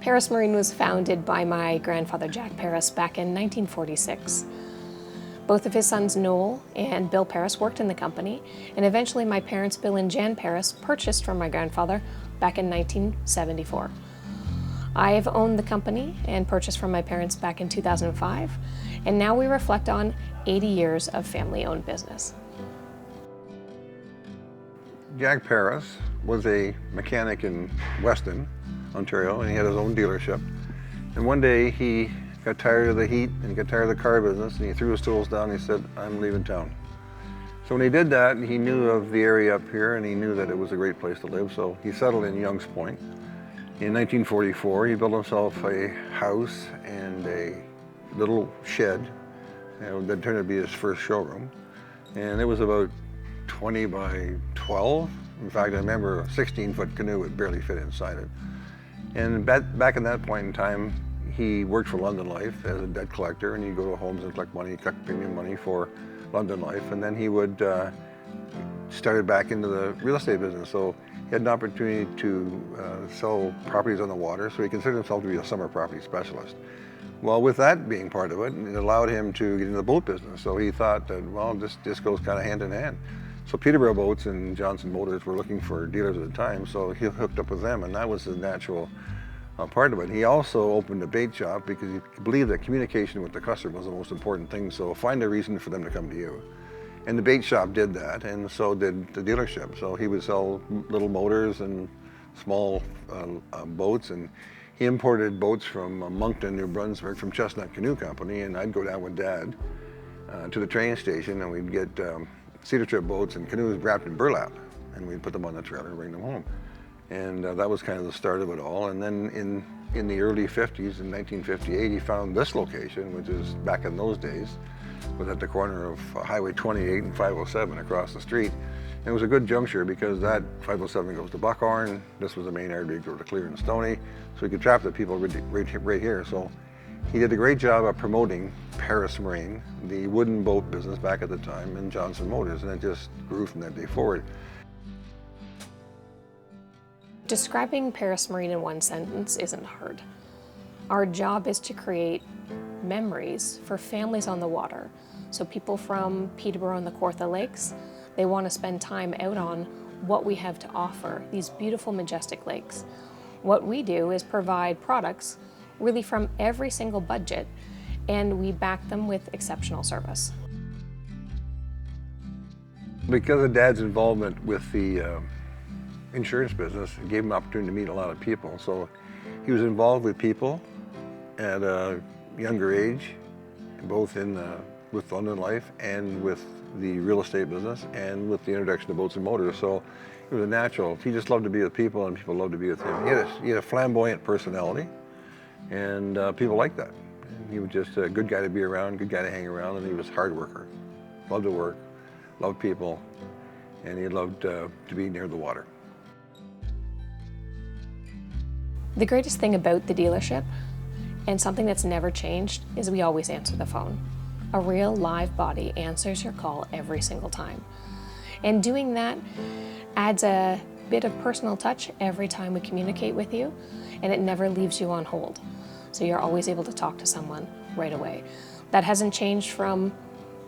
Paris Marine was founded by my grandfather Jack Paris back in 1946. Both of his sons Noel and Bill Paris worked in the company, and eventually my parents Bill and Jan Paris purchased from my grandfather back in 1974. I have owned the company and purchased from my parents back in 2005, and now we reflect on 80 years of family-owned business. Jack Paris was a mechanic in Weston, Ontario, and he had his own dealership. And one day he got tired of the heat and he got tired of the car business, and he threw his tools down and he said, "I'm leaving town." So when he did that, he knew of the area up here and he knew that it was a great place to live, so he settled in Young's Point. In 1944, he built himself a house and a little shed, that turned out to be his first showroom. And it was about 20 by 12. In fact, I remember a 16-foot canoe would barely fit inside it. And back in that point in time, he worked for London Life as a debt collector, and he'd go to homes and collect money, collect premium money for London Life, and then he would started back into the real estate business. So he had an opportunity to sell properties on the water, so he considered himself to be a summer property specialist. Well, with that being part of it, it allowed him to get into the boat business. So he thought that, well, this goes kind of hand in hand. So Peterborough Boats and Johnson Motors were looking for dealers at the time, so he hooked up with them, and that was the natural part of it. He also opened a bait shop because he believed that communication with the customer was the most important thing, so find a reason for them to come to you. And the bait shop did that, and so did the dealership. So he would sell little motors and small boats, and he imported boats from Moncton, New Brunswick, from Chestnut Canoe Company, and I'd go down with Dad to the train station, and we'd get cedar trip boats and canoes wrapped in burlap, and we'd put them on the trailer and bring them home. And that was kind of the start of it all. And then in the early 50s, in 1958, he found this location, which is back in those days, was at the corner of Highway 28 and 507 across the street. And it was a good juncture because that 507 goes to Buckhorn. This was the main artery to go to Clear and Stony, so he could trap the people right here. So he did a great job of promoting Paris Marine, the wooden boat business back at the time, and Johnson Motors, and it just grew from that day forward. Describing Paris Marine in one sentence isn't hard. Our job is to create memories for families on the water. So people from Peterborough and the Kawartha Lakes, they want to spend time out on what we have to offer, these beautiful, majestic lakes. What we do is provide products really from every single budget, and we back them with exceptional service. Because of Dad's involvement with the insurance business, it gave him an opportunity to meet a lot of people. So he was involved with people at a younger age, both with London Life and with the real estate business and with the introduction of boats and motors. So it was a natural. He just loved to be with people, and people loved to be with him. He had a flamboyant personality, and people liked that. And he was just a good guy to be around, good guy to hang around, and he was a hard worker. Loved to work, loved people, and he loved to be near the water. The greatest thing about the dealership, and something that's never changed, is we always answer the phone. A real live body answers your call every single time. And doing that adds a bit of personal touch every time we communicate with you, and it never leaves you on hold. So you're always able to talk to someone right away. That hasn't changed from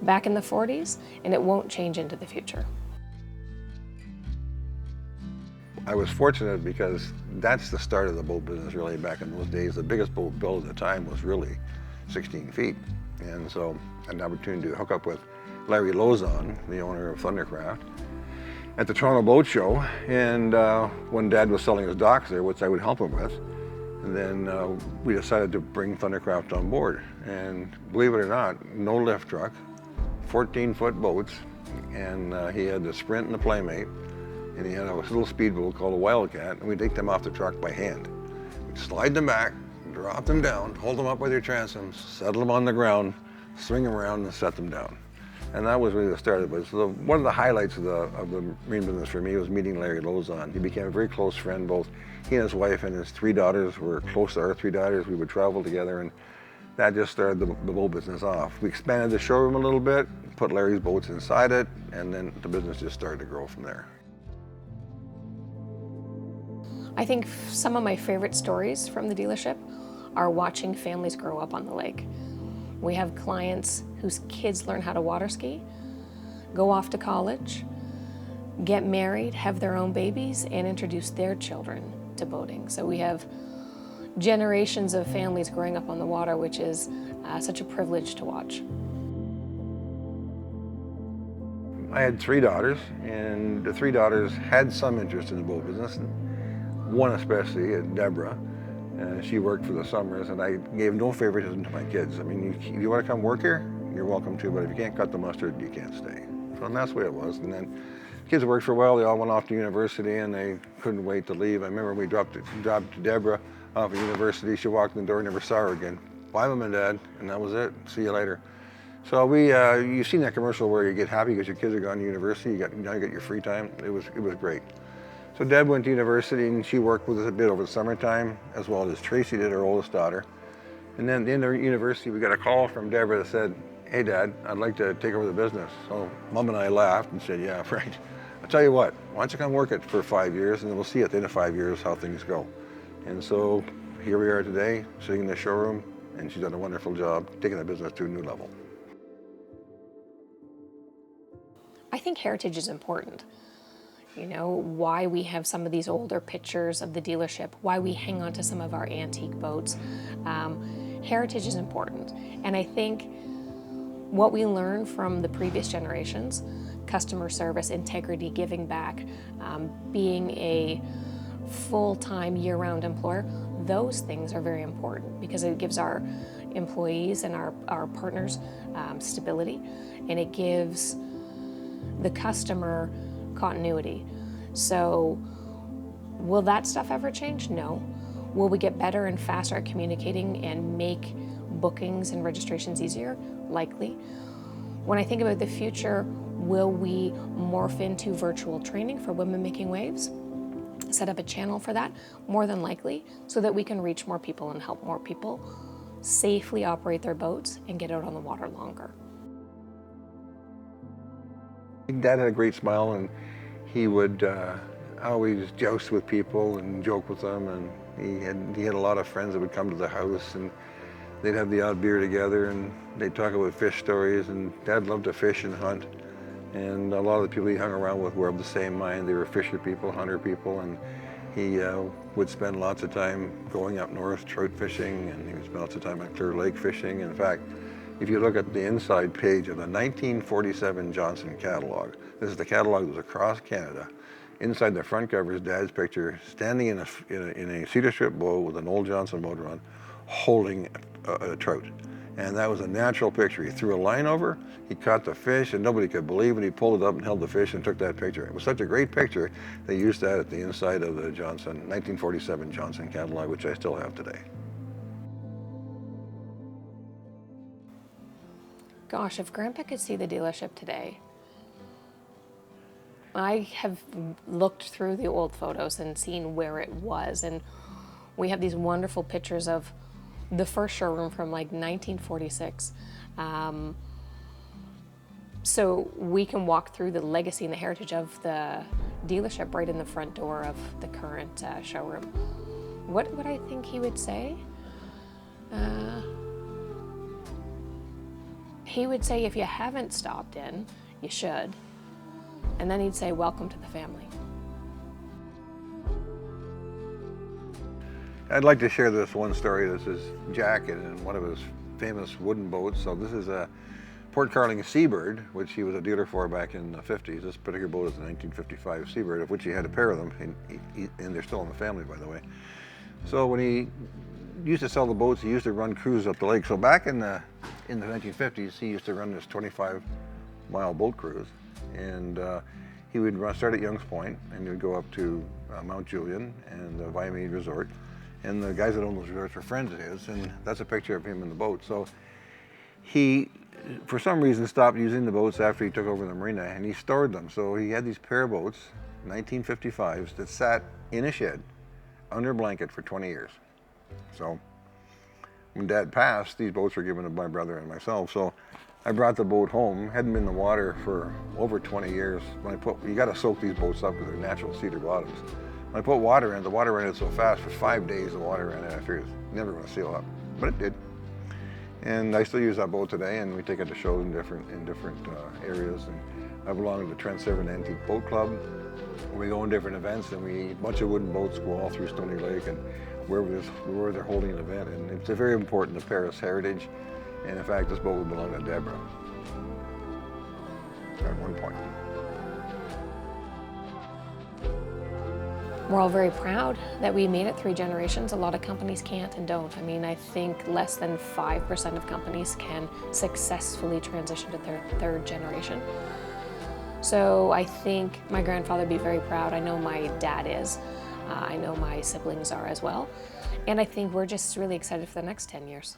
back in the 40s, and it won't change into the future. I was fortunate because that's the start of the boat business really back in those days. The biggest boat built at the time was really 16 feet. And so I had an opportunity to hook up with Larry Lozon, the owner of Thundercraft, at the Toronto Boat Show. And when Dad was selling his docks there, which I would help him with, and then we decided to bring Thundercraft on board. And believe it or not, no lift truck, 14-foot boats, and he had the Sprint and the Playmate, and he had a little speedboat called a Wildcat, and we'd take them off the truck by hand. We'd slide them back, drop them down, hold them up with your transoms, settle them on the ground, swing them around, and set them down. And that was really the start of it. So one of the highlights of the marine business for me was meeting Larry Lozon. He became a very close friend. Both he and his wife and his 3 daughters were close to our 3 daughters. We would travel together, and that just started the boat business off. We expanded the showroom a little bit, put Larry's boats inside it, and then the business just started to grow from there. I think some of my favorite stories from the dealership are watching families grow up on the lake. We have clients whose kids learn how to water ski, go off to college, get married, have their own babies, and introduce their children to boating. So we have generations of families growing up on the water, which is such a privilege to watch. I had 3 daughters, and the 3 daughters had some interest in the boat business. One especially, Deborah, she worked for the summers, and I gave no favoritism to my kids. I mean, if you want to come work here, you're welcome to, but if you can't cut the mustard, you can't stay. So and that's the way it was. And then kids worked for a while. They all went off to university, and they couldn't wait to leave. I remember we dropped Deborah off at university. She walked in the door, never saw her again. Bye, Mom and Dad, and that was it. See you later. So you've seen that commercial where you get happy because your kids are gone to university. Now you get your free time. It was great. So Deb went to university, and she worked with us a bit over the summertime, as well as Tracy did, her oldest daughter. And then at the end of university, we got a call from Deborah that said, "Hey, Dad, I'd like to take over the business." So Mom and I laughed and said, "Yeah, right. I'll tell you what, why don't you come work it for 5 years, and then we'll see at the end of 5 years how things go." And so here we are today, sitting in the showroom, and she's done a wonderful job taking the business to a new level. I think heritage is important. You know, why we have some of these older pictures of the dealership, why we hang on to some of our antique boats. Heritage is important. And I think what we learn from the previous generations, customer service, integrity, giving back, being a full-time year-round employer, those things are very important because it gives our employees and our partners stability, and it gives the customer continuity. So will that stuff ever change? No. Will we get better and faster at communicating and make bookings and registrations easier? Likely. When I think about the future, will we morph into virtual training for women making waves? Set up a channel for that? More than likely, so that we can reach more people and help more people safely operate their boats and get out on the water longer. Dad had a great smile, and he would always joust with people and joke with them, and he had a lot of friends that would come to the house, and they'd have the odd beer together, and they'd talk about fish stories, and Dad loved to fish and hunt, and a lot of the people he hung around with were of the same mind. They were fisher people, hunter people, and he would spend lots of time going up north trout fishing, and he would spend lots of time at Clear Lake fishing. In fact, if you look at the inside page of the 1947 Johnson catalog, this is the catalog that was across Canada. Inside the front cover is Dad's picture standing in a cedar strip boat with an old Johnson motor on, holding a trout. And that was a natural picture. He threw a line over, he caught the fish, and nobody could believe it. He pulled it up and held the fish and took that picture. It was such a great picture, they used that at the inside of the 1947 Johnson catalog, which I still have today. Gosh, if Grandpa could see the dealership today. I have looked through the old photos and seen where it was, and we have these wonderful pictures of the first showroom from like 1946. So we can walk through the legacy and the heritage of the dealership right in the front door of the current showroom. What would I think he would say? He would say, if you haven't stopped in, you should. And then he'd say, welcome to the family. I'd like to share this one story. This is Jack in one of his famous wooden boats. So this is a Port Carling Seabird, which he was a dealer for back in the 50s. This particular boat is a 1955 Seabird, of which he had a pair of them, and they're still in the family, by the way. So when he used to sell the boats, he used to run cruises up the lake. So back in the 1950s, he used to run this 25-mile boat cruise, and he would start at Young's Point, and he would go up to Mount Julian and the Viamede Resort. And the guys that owned those resorts were friends of his, and that's a picture of him in the boat. So he, for some reason, stopped using the boats after he took over the marina, and he stored them. So he had these pair of boats, 1955s, that sat in a shed under a blanket for 20 years. So when Dad passed, these boats were given to my brother and myself. So I brought the boat home, hadn't been in the water for over 20 years. You got to soak these boats up with their natural cedar bottoms. When I put water in, the water ran out so fast, for 5 days the water ran out. I figured it's never going to seal up, but it did. And I still use that boat today, and we take it to shows in different areas. And I belong to the Trent Severn Antique Boat Club. We go in different events, and a bunch of wooden boats go all through Stony Lake and wherever they're holding an event. And it's very important to Paris heritage. And in fact, this boat would belong to Deborah at one point. We're all very proud that we made it 3 generations. A lot of companies can't and don't. I mean, I think less than 5% of companies can successfully transition to their 3rd generation. So I think my grandfather would be very proud. I know my dad is. I know my siblings are as well. And I think we're just really excited for the next 10 years.